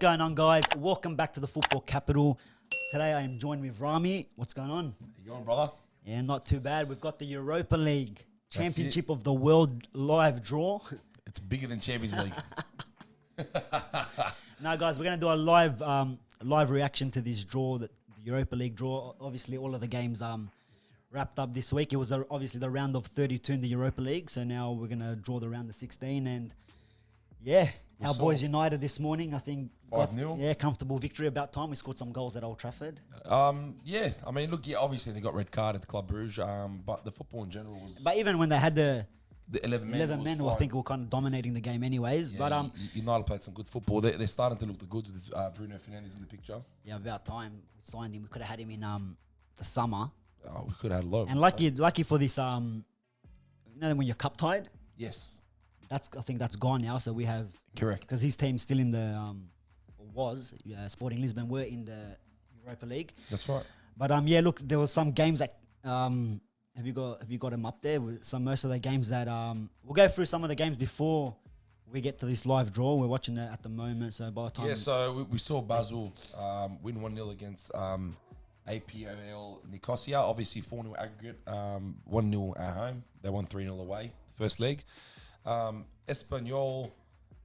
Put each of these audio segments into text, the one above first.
going on, guys? Welcome back to the Football Capital. Today I am joined with Rami. What's going on? How you going, brother? Yeah, not too bad. We've got the Europa League Championship of the World live draw. It's bigger than Champions League. Now, guys, we're going to do a live reaction to this draw, the Europa League draw. Obviously, all of the games wrapped up this week. It was obviously the round of 32 in the Europa League. So now we're going to draw the round of 16. And yeah, our boys United this morning, I think. 5-0. Yeah, comfortable victory. About time. We scored some goals at Old Trafford. Yeah, I mean, look, yeah, obviously they got red card at Club Brugge, but the football in general was... But even when they had the 11 men who I think were kind of dominating the game anyways. Yeah, but United played some good football. They're starting to look the goods with Bruno Fernandes in the picture. Yeah, about time we signed him. We could have had him in the summer. Oh, we could have had a lot of... And lucky for this, you know when you're cup tied? Yes. I think that's gone now. So we have... Correct. Because his team's still in the... Sporting Lisbon were in the Europa League. That's right. But yeah, look, there were some games that... Have you got them up there? Most of the games that... we'll go through some of the games before we get to this live draw. We're watching it at the moment. So by the time... Yeah, so we saw Basel win 1-0 against APOL Nicosia. Obviously 4-0 aggregate, 1-0 at home. They won 3-0 away, first leg. Espanyol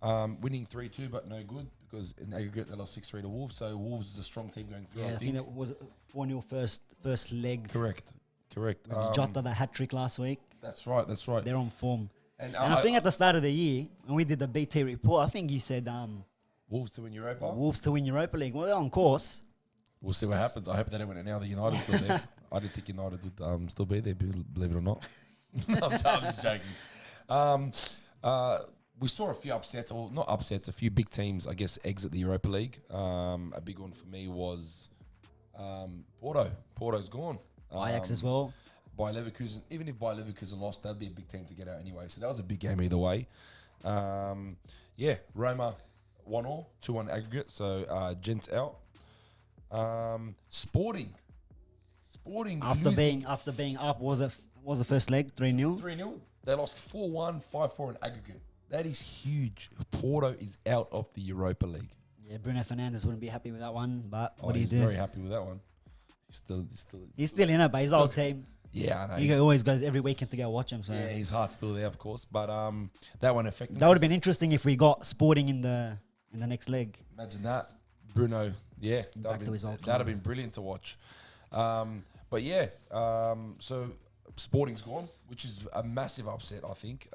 winning 3-2, but no good because in aggregate they lost 6-3 to Wolves. So Wolves is a strong team going through. Yeah, I think it was 4-0 first leg. Correct. Jota the hat trick last week. That's right. They're on form. And I think at the start of the year, when we did the BT report, I think you said Wolves to win Europa. Wolves to win Europa League. Well, they're on course. We'll see what happens. I hope they don't win it now. The United's still there. I didn't think United would still be there, believe it or not. I'm just joking. We saw a few upsets, or not upsets, a few big teams, I guess, exit the Europa League. A big one for me was Porto. Porto's gone. Ajax as well. By Leverkusen. Even if by Leverkusen lost, that'd be a big team to get out anyway. So that was a big game either way. Yeah, Roma 1-1, 2-1 aggregate. So Gents out. Sporting After being up, was the first leg 3-0? 3-0. They lost 4-1, 5-4 in aggregate. That is huge. Porto is out of the Europa League. Yeah, Bruno Fernandes wouldn't be happy with that one, but what do you do? He's very happy with that one. He's still in it, but his old team. Yeah, I know. He always goes every weekend to go watch him. So yeah, his heart's still there, of course. But that one affected. That would have been interesting if we got Sporting in the next leg. Imagine that, Bruno. Yeah, Back to his old club. that'd have been brilliant to watch. But yeah, so Sporting's gone, which is a massive upset, I think.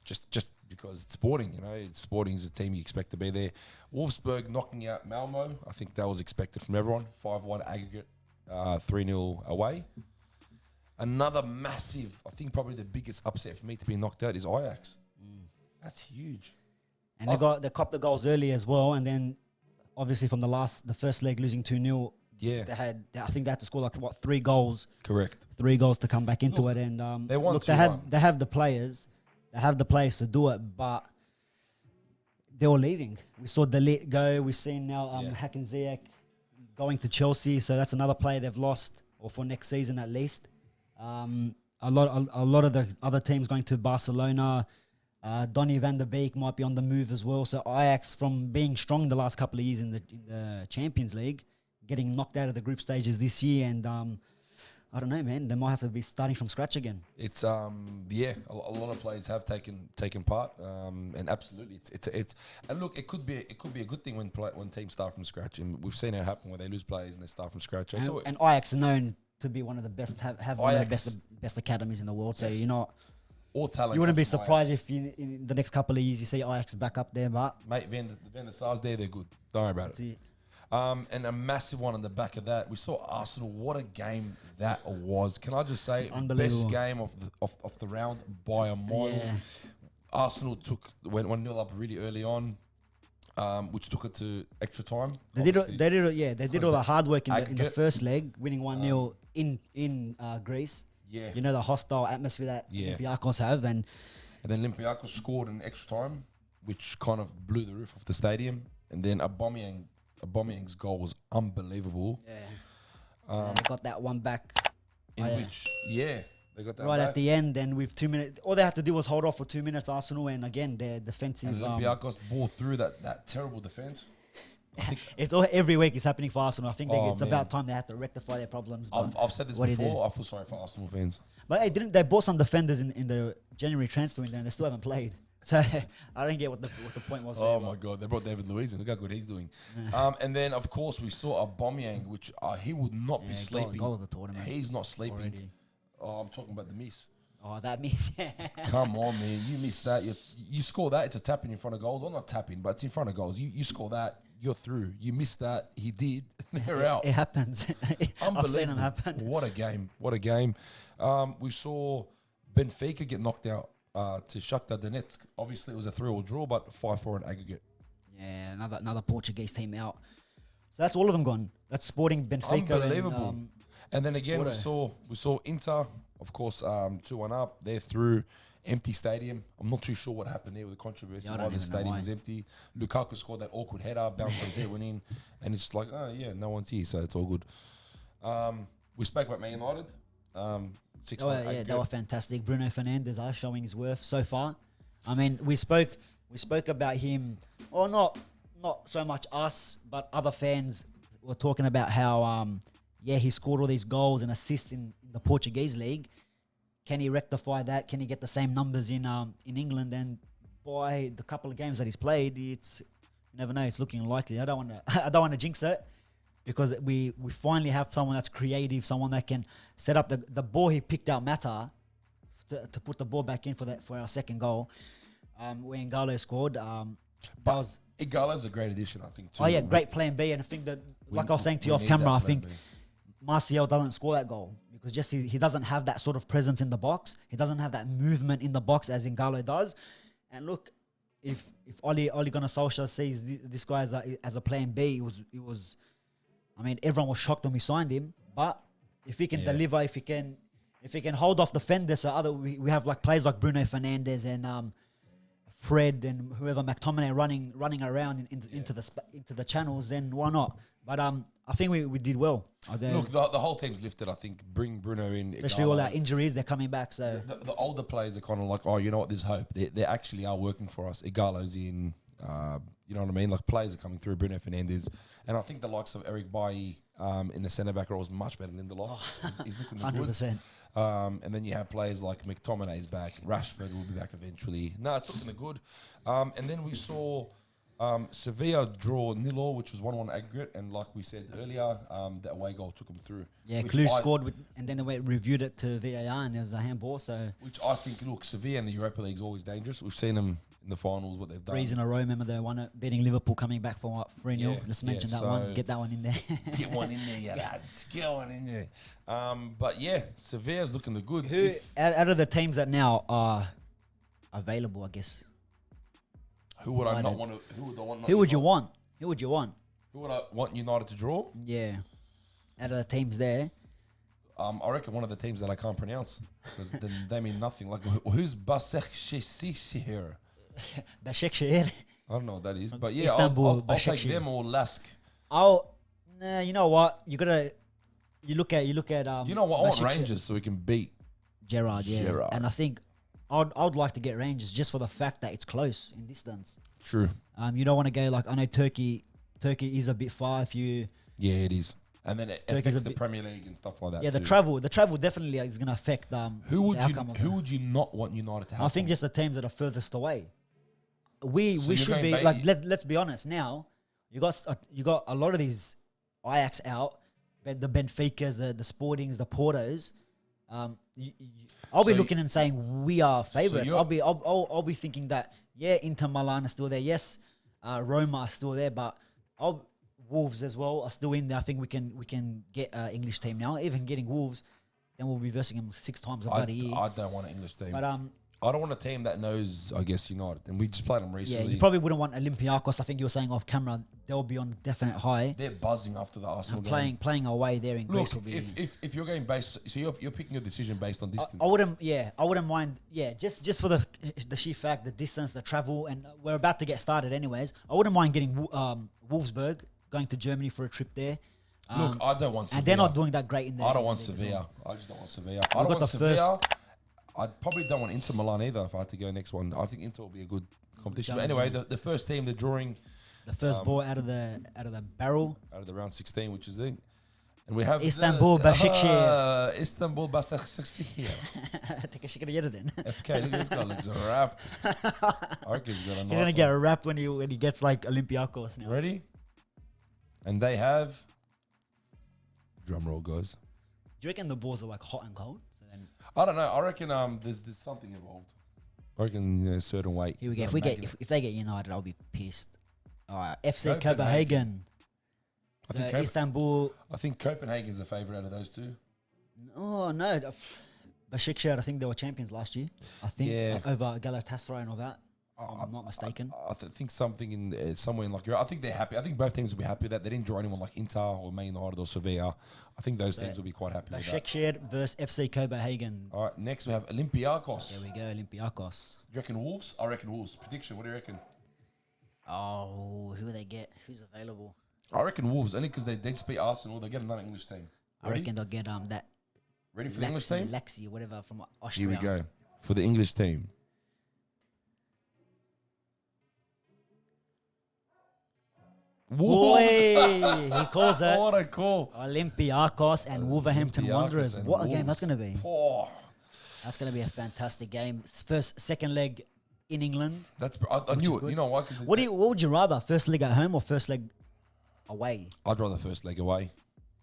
Just because it's Sporting, you know, Sporting's a team you expect to be there. Wolfsburg knocking out Malmo. I think that was expected from everyone. 5-1 aggregate, 3-0 away. Another massive, I think probably the biggest upset for me to be knocked out is Ajax. That's huge. And they copped the goals early as well, and then obviously from the first leg losing 2-0. Yeah, I think they had to score 3 goals. Correct. 3 goals to come back into it, and they won. They have the players. They have the players to do it, but they were leaving. We saw Delete go. We've seen now Hakan Ziyech going to Chelsea, so that's another player they've lost, or for next season at least. A lot of the other teams going to Barcelona. Donny van der Beek might be on the move as well. So Ajax, from being strong the last couple of years in the Champions League, getting knocked out of the group stages this year, and I don't know, man. They might have to be starting from scratch again. It's a lot of players have taken part, and absolutely, it's and look, it could be a good thing when teams start from scratch, and we've seen it happen when they lose players and they start from scratch. And Ajax are known to be one of the best, have one of the best academies in the world. So you're not all talent. You wouldn't be surprised if in the next couple of years you see Ajax back up there, but mate, Van der Sar's there, they're good. Don't worry about it. And a massive one on the back of that, we saw Arsenal. What a game that was! Can I just say, best game of the round by a mile. Yeah. Arsenal went 1-0 up really early on, which took it to extra time. They did all the hard work in the first leg, winning 1-0 in Greece. Yeah, you know the hostile atmosphere that Olympiacos have, and then Olympiacos scored in extra time, which kind of blew the roof off the stadium, and then Aubameyang's goal was unbelievable. Yeah. They got that one back. They got that right back at the end. And with 2 minutes, all they have to do was hold off for 2 minutes, Arsenal. And again, their defensive. And Olympiacos bore through that terrible defense. It's all every week it's happening for Arsenal. I think it's man. about time they have to rectify their problems. I've said this what do you before. I feel sorry for Arsenal fans. But hey, didn't they bought some defenders in the January transfer window and they still haven't played? So I don't get what the point was. Oh my God, they brought David Luiz and look how good he's doing. And then of course we saw Aubameyang, which he would not be sleeping. Goal of the tournament. He's not sleeping. Already. Oh, I'm talking about the miss. Oh, that means Come on, man, you missed that. You score that, it's a tapping in front of goals. Or not tapping, but it's in front of goals. You score that, you're through. You missed that, he did. They're out. It happens. I've seen them happen. What a game! What a game! We saw Benfica get knocked out to Shakhtar Donetsk. Obviously, it was a 3-3 draw, but 5-4 in aggregate. Yeah, another Portuguese team out. So that's all of them gone. That's Sporting, Benfica. Unbelievable. And then again, we saw Inter, of course, 2-1 up. They're through. Empty stadium. I'm not too sure what happened there with the controversy. Why the stadium is empty. Lukaku scored that awkward header, bounced from there, went in, and it's like, oh yeah, no one's here, so it's all good. We spoke about Man United. 6-1. They were fantastic. Bruno Fernandes are showing his worth so far. I mean, we spoke about him, or not so much us, but other fans were talking about how he scored all these goals and assists in the Portuguese league. Can he rectify that? Can he get the same numbers in England? And by the couple of games that he's played, you never know. It's looking likely. I don't want to jinx it, because we finally have someone that's creative, someone that can set up the ball. He picked out Mata to put the ball back in for our second goal. When Igalo scored, Igalo's a great addition, I think. Too. Oh yeah, great plan B, and I think that, like I was saying to you off camera, I think Martial doesn't score that goal because just he doesn't have that sort of presence in the box. He doesn't have that movement in the box as Igalo does. And look, if Ole Gunnar Solskjaer sees this guy as a plan B, it was. I mean, everyone was shocked when we signed him. But if he can deliver, if he can hold off defenders, so we have like players like Bruno Fernandes and Fred and whoever, McTominay running around into the channels, then why not? But I think we did well. Look, the whole team's lifted. I think bring Bruno in, especially all our injuries, they're coming back. So the older players are kind of like, oh, you know what? There's hope. They actually are working for us. Igalo's in. You know what I mean? Like players are coming through. Bruno Fernandes, and I think the likes of Eric Bailly in the centre back role is much better than Lindelof. He's looking 100%. And then you have players like McTominay's back. Rashford will be back eventually. No, it's looking good. And then we saw Sevilla draw 0-0, which was 1-1 aggregate, and like we said earlier, the away goal took them through. Yeah, Klose scored, and then they reviewed it to VAR, and there was a handball. So, which I think, look, Sevilla in the Europa League is always dangerous. We've seen them in the finals, what they've done. 3 in a row. Remember they won it, beating Liverpool, coming back for what, 3-0. Just mention that one. Get that one in there. Get one in there, yeah. Let's get one in there. But yeah, Sevilla's looking the good. Out of the teams that now are available, I guess. Who would I not want to? Who would I want? Who would you want? Who would you want? Who would I want United to draw? Yeah, out of the teams there. I reckon one of the teams that I can't pronounce because then they mean nothing. Like who's Başakşehir? Başakşehir. I don't know what that is, but yeah, Istanbul, I'll take them or LASK. You know what? You look at. You know what? I want Rangers so we can beat Gerrard. Yeah, Gerrard. And I think I'd like to get Rangers just for the fact that it's close in distance. True. You don't want to go like, I know Turkey is a bit far if you. Yeah, it is. And then it affects the Premier League and stuff like that. Yeah, the travel definitely is going to affect who would you not want United to have? I think just the teams that are furthest away. We should be like, let's be honest now. You got a lot of these Ajax out, the Benficas, the Sportings, the Portos. I'll be looking and saying we are favourites. I'll be thinking that Inter Milan are still there. Yes, Roma are still there, but Wolves as well are still in there. I think we can get an English team now. Even getting Wolves, then we'll be versing them 6 times a bloody year. I don't want an English team. But I don't want a team that knows, I guess, United. And we just played them recently. Yeah, you probably wouldn't want Olympiacos. I think you were saying off camera, they'll be on definite high. They're buzzing after the Arsenal game. Playing away there in Greece will be... If you're going based... So you're picking a decision based on distance. I wouldn't mind... Yeah, just for the sheer fact, the distance, the travel, and we're about to get started anyways. I wouldn't mind getting Wolfsburg, going to Germany for a trip there. Look, I don't want Sevilla. And they're not doing that great in there. I don't want Sevilla. I just don't want Sevilla. I don't want Sevilla. I probably don't want Inter Milan either if I had to go next one. I think Inter will be a good competition. But anyway, the first team, they're drawing The first ball out of the barrel. Out of the round 16, which is it. And we have Istanbul, Başakşehir. Istanbul, Başakşehir. Take a shit get it then. FK, look at this guy, looks wrapped. I reckon he's got a nice He's gonna get wrapped when he gets like Olympiacos now. Ready? And they have. Drum roll, guys. Do you reckon the balls are like hot and cold? So then I don't know. I reckon there's something involved. I reckon a certain weight. here we go. If they get United, I'll be pissed. FC Copenhagen. So Istanbul. I think Copenhagen's a favourite out of those two. Oh no, Başakşehir. I think they were champions last year. I think over Galatasaray and all that. I'm not mistaken. I think something in somewhere in like Europe. I think they're happy. I think both teams will be happy that they didn't draw anyone like Inter or Man United or Sevilla. I think those teams will be quite happy with that. Başakşehir versus FC Copenhagen. All right, next we have Olympiacos. There we go, Olympiacos. Do you reckon Wolves? I reckon Wolves. Prediction, what do you reckon? Oh, who will they get? Who's available? I reckon Wolves, only because they just beat Arsenal. They get another English team. I reckon they'll get that. Ready for the English team? Lexi, whatever, from Austria. Here we go. For the English team. Boy, he calls it. What a call. Olympiacos and Wolverhampton Wanderers. What a game Wolves. that's going to be. Oh. That's going to be a fantastic game. Second leg in England. I knew it. good. You know why? What would you rather? First leg at home or first leg away? I'd rather first leg away.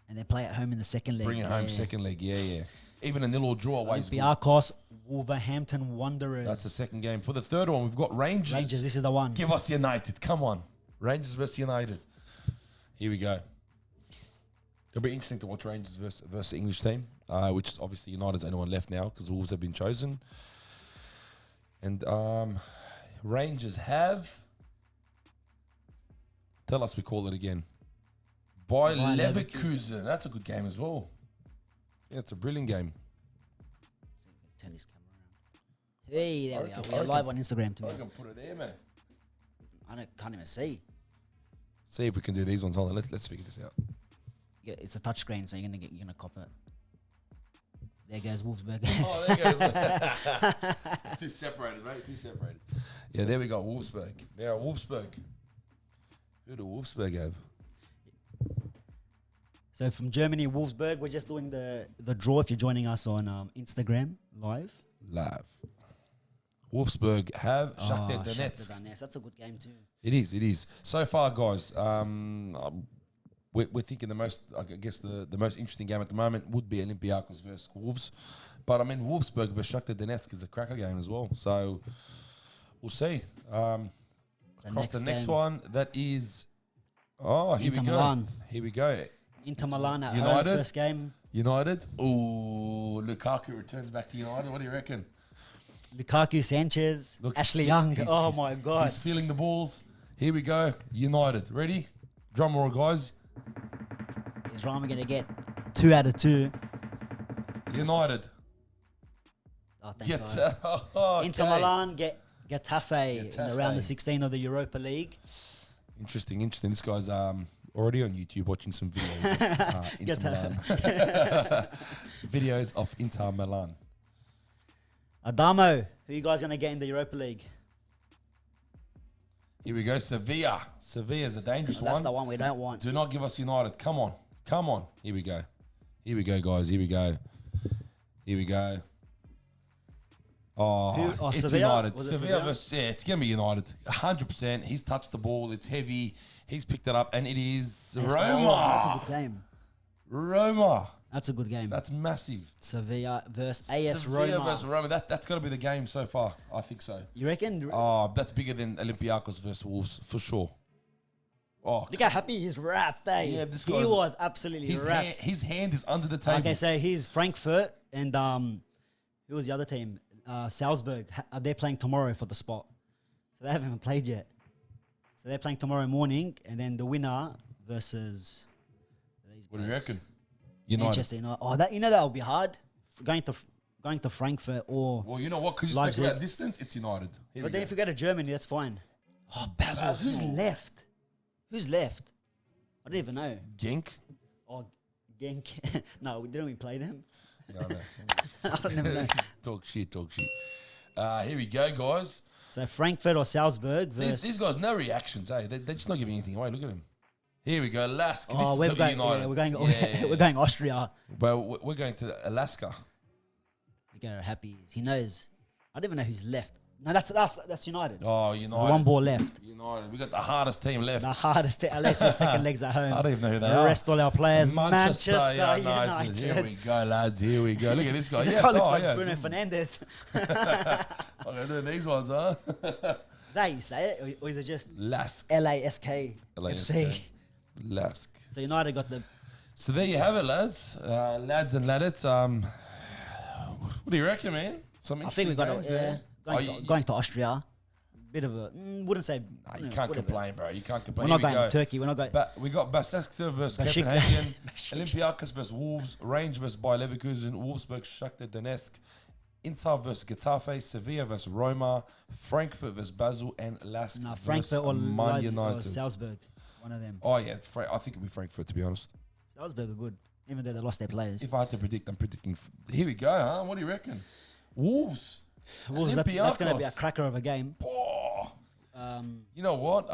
And then play at home in the second leg. Bring it home second leg. Yeah. Even a 0 draw away is good. Olympiacos, Wolverhampton Wanderers. That's the second game. For the third one, we've got Rangers. Rangers, this is the one. Give us United. Come on. Rangers versus United. Here we go. It'll be interesting to watch Rangers versus the English team, which is obviously United's the only one left now because the Wolves have been chosen. And Rangers have... Tell us we call it again. By Leverkusen. That's a good game as well. Yeah, it's a brilliant game. Turn this camera around. Hey, there we are. We're live on Instagram I too. can put it there, man. Can't even see. See if we can do these ones. Hold on, let's figure this out. Yeah, it's a touch screen, so you're gonna cop it. There goes Wolfsburg. Oh, there goes. Too separated, mate. Too separated. Yeah, there we go. Wolfsburg. Now Wolfsburg. Who do Wolfsburg have? So from Germany, Wolfsburg. We're just doing the draw. If you're joining us on Instagram live. Wolfsburg have Shakhtar Donetsk. Shakhtar Donetsk. That's a good game too. It is. So far, guys, we're thinking the most interesting game at the moment would be Olympiacos versus Wolves. But I mean, Wolfsburg versus Shakhtar Donetsk is a cracker game as well. So we'll see. The next one, that is... Oh, here Inter we go. Milan. Here we go. Inter Milan at United. home, first game. United. Oh, Lukaku returns back to United. What do you reckon? Lukaku, Sanchez, Ashley Young. Oh my God. He's feeling the balls. Here we go. United. Ready? Drum roll, guys. Is Roma going to get 2 out of 2? United. Oh, thank God. Inter Okay. Milan get Getafe in the round of 16 of the Europa League. Interesting. This guy's already on YouTube watching some videos of Inter Milan. Videos of Inter Milan. Adamo, who you guys going to get in the Europa League? Here we go. Sevilla. Sevilla's a dangerous one. That's the one we don't want. Do not give us United. Come on. Here we go. Guys. Here we go. Oh, it's Sevilla? United. Was it Sevilla Sevilla? versus, it's going to be United. 100%. He's touched the ball. It's heavy. He's picked it up. And it is That's Roma. a good game. Roma. That's a good game. That's massive. Sevilla versus AS Sevilla Roma. versus Roma. That's got to be the game so far. I think so. You reckon? Oh, that's bigger than Olympiacos versus Wolves, for sure. Oh, Look how happy he's wrapped, eh? Yeah, this he guy's- was absolutely wrapped. his hand is under the table. Okay, so he's Frankfurt and who was the other team? Salzburg. They're playing tomorrow for the spot. So they haven't even played yet. So they're playing tomorrow morning, and then the winner versus these What do you blokes. reckon? United. Manchester United. Oh, that would be hard. Going to Frankfurt or. Well, you know what? Because you Leipzig. speak about distance, it's United. Here But we then go. if we go to Germany, that's fine. Oh, Basel. Who's left? I don't even know. Genk. Oh, Genk. No, didn't we play them? No, no. I don't even know. Talk shit. Here we go, guys. So Frankfurt or Salzburg versus... These guys, no reactions, eh? They're just not giving anything away. Look at him. Here we go, LASK. Oh, we're going, United. yeah, we're going Austria. Well, we're going to Alaska. You go happy. He knows. I don't even know who's left. No, that's United. Oh, United. One ball left. United. We got the hardest team left. The hardest, at least with second legs at home. I don't even know who they the are. Rest all our players. Manchester United. Here we go, lads. Here we go. Look at this guy. This Yes, guy looks like yeah, Bruno Fernandes. I'm doing these ones, huh? Is that how you say it? Or is it just LASK. LASK FC? LASK. So United got the... So there you have it, lads. Lads and ladettes. What do you reckon, man? I think we got going to Austria. Bit of a... wouldn't say... Nah, you can't complain, bro. You can't complain. We're not going to Turkey. We're not going... We got Başakşehir versus Copenhagen, Olympiacos versus Wolves, Range versus Bayer Leverkusen, Wolfsburg, Shakhtar, Donetsk, Inter versus Getafe, Sevilla versus Roma, Frankfurt versus Basel, and LASK No, Frankfurt or Salzburg. One of them. Oh, yeah. I think it'll be Frankfurt, to be honest. Salzburg are good, even though they lost their players. If I had to predict, I'm predicting... Here we go, huh? What do you reckon? Wolves, that's going to be a cracker of a game. Oh. You know what?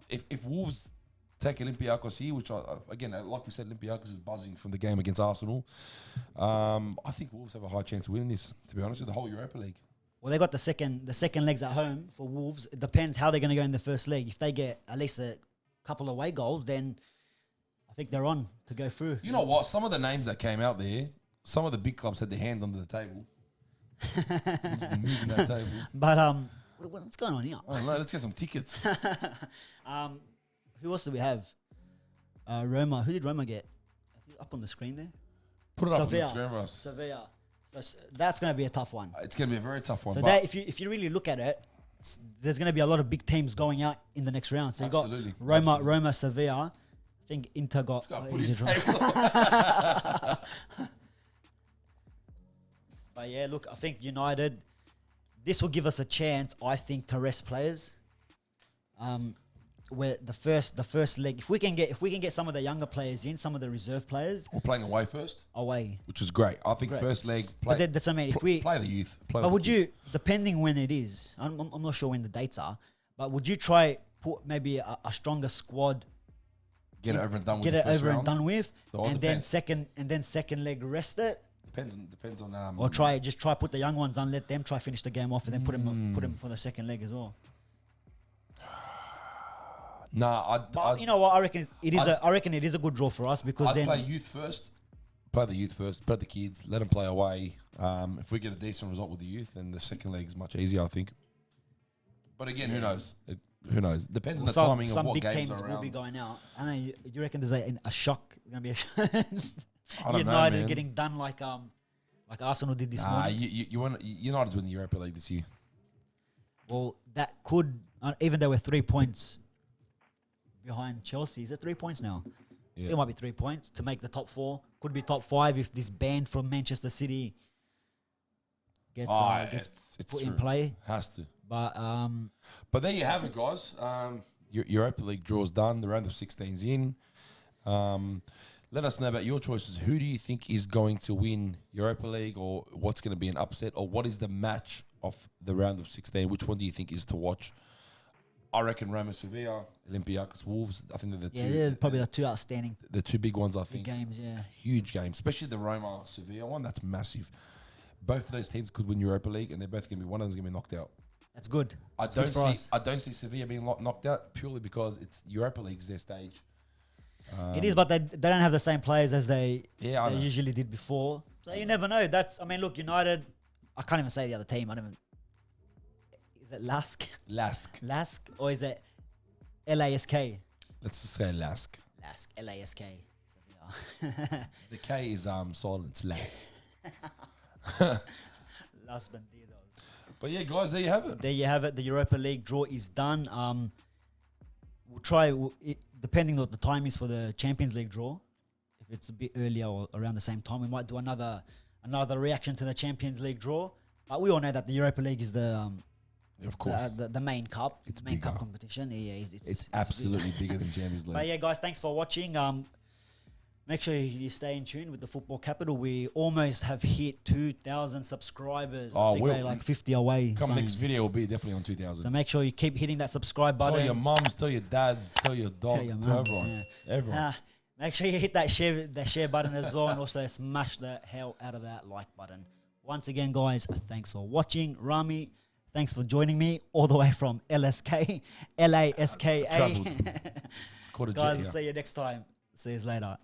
If Wolves take Olympiacos here, which again, like we said, Olympiacos is buzzing from the game against Arsenal. I think Wolves have a high chance of winning this. To be honest, with the whole Europa League. Well, they got the second legs at home for Wolves. It depends how they're going to go in the first leg. If they get at least a couple of away goals, then I think they're on to go through. You know what? Some of the names that came out there, some of the big clubs had their hand under the table. Just moving that table. But what's going on here? I don't know. Let's get some tickets. Who else do we have? Roma. Who did Roma get? I think up on the screen there. Put it up on the screen for us. Sevilla. So that's going to be a tough one. It's going to be a very tough one. So that, if you really look at it, there's going to be a lot of big teams going out in the next round. So you got Roma, Sevilla. I think Inter got... put his table. But yeah, look, I think United, this will give us a chance, I think, to rest players. Where the first leg, if we can get some of the younger players in, some of the reserve players, we're playing away first. Away, which is great. I think first leg. But that's what I mean. If we play the youth, but would you, depending when it is, I'm not sure when the dates are, but would you try put maybe a stronger squad? Get it over and done with. Get it over and done with, and then second leg rest it. Depends on. Or try put the young ones on, let them try finish the game off, and then put them for the second leg as well. Nah, you know what? I reckon it is a good draw for us because I'd play youth first. Play the youth first. Play the kids. Let them play away. If we get a decent result with the youth, then the second leg is much easier, I think. But again, who knows? Who knows? Depends on the timing of what games are around. Some big teams will be going out. I know. You reckon there's a shock? Going to be a United getting done like Arsenal did this morning. United's winning the Europa League this year. Well, that could, even though we're 3 points behind Chelsea. Is it 3 points now? Yeah. It might be 3 points to make the top 4. Could be top 5 if this ban from Manchester City gets put in play. Has to. But there you have it, guys. Your Europa League draw's done. The round of 16's in. Let us know about your choices. Who do you think is going to win Europa League, or what's going to be an upset, or what is the match of the round of 16? Which one do you think is to watch? I reckon Roma, Sevilla, Olympiacos, Wolves. I think they're the two. Yeah, they're probably the two outstanding. The two big ones, I think. Big games, yeah. Huge games, especially the Roma Sevilla one. That's massive. Both of those teams could win Europa League, and they're both going to be. One of them's going to be knocked out. That's good. I don't see Sevilla being knocked out purely because it's Europa League's their stage. It is, but they don't have the same players as they usually did before. So you never know. Look, United. I can't even say the other team. Is it LASK? LASK, or is it LASK? Let's just say LASK. LASK. The K is silent. LASK. Las Bandidos. But yeah, guys, there you have it. The Europa League draw is done. We'll try, depending on what the time is for the Champions League draw. If it's a bit earlier or around the same time, we might do another reaction to the Champions League draw. But we all know that the Europa League is the main cup. It's the main cup competition. Yeah, it's absolutely bigger than Champions League. But yeah, guys, thanks for watching. Make sure you stay in tune with the Football Capital. We almost have hit 2,000 subscribers. I think we're like 50 away. Come next video will be definitely on 2,000. So make sure you keep hitting that subscribe button. Tell your mums, tell your dads, tell your dog, Tell your tell mums, everyone. Everyone. Make sure you hit that share button as well, and also smash the hell out of that like button. Once again, guys, thanks for watching. Rami, thanks for joining me all the way from LASK. Travelled. Guys, see you next time. See you later.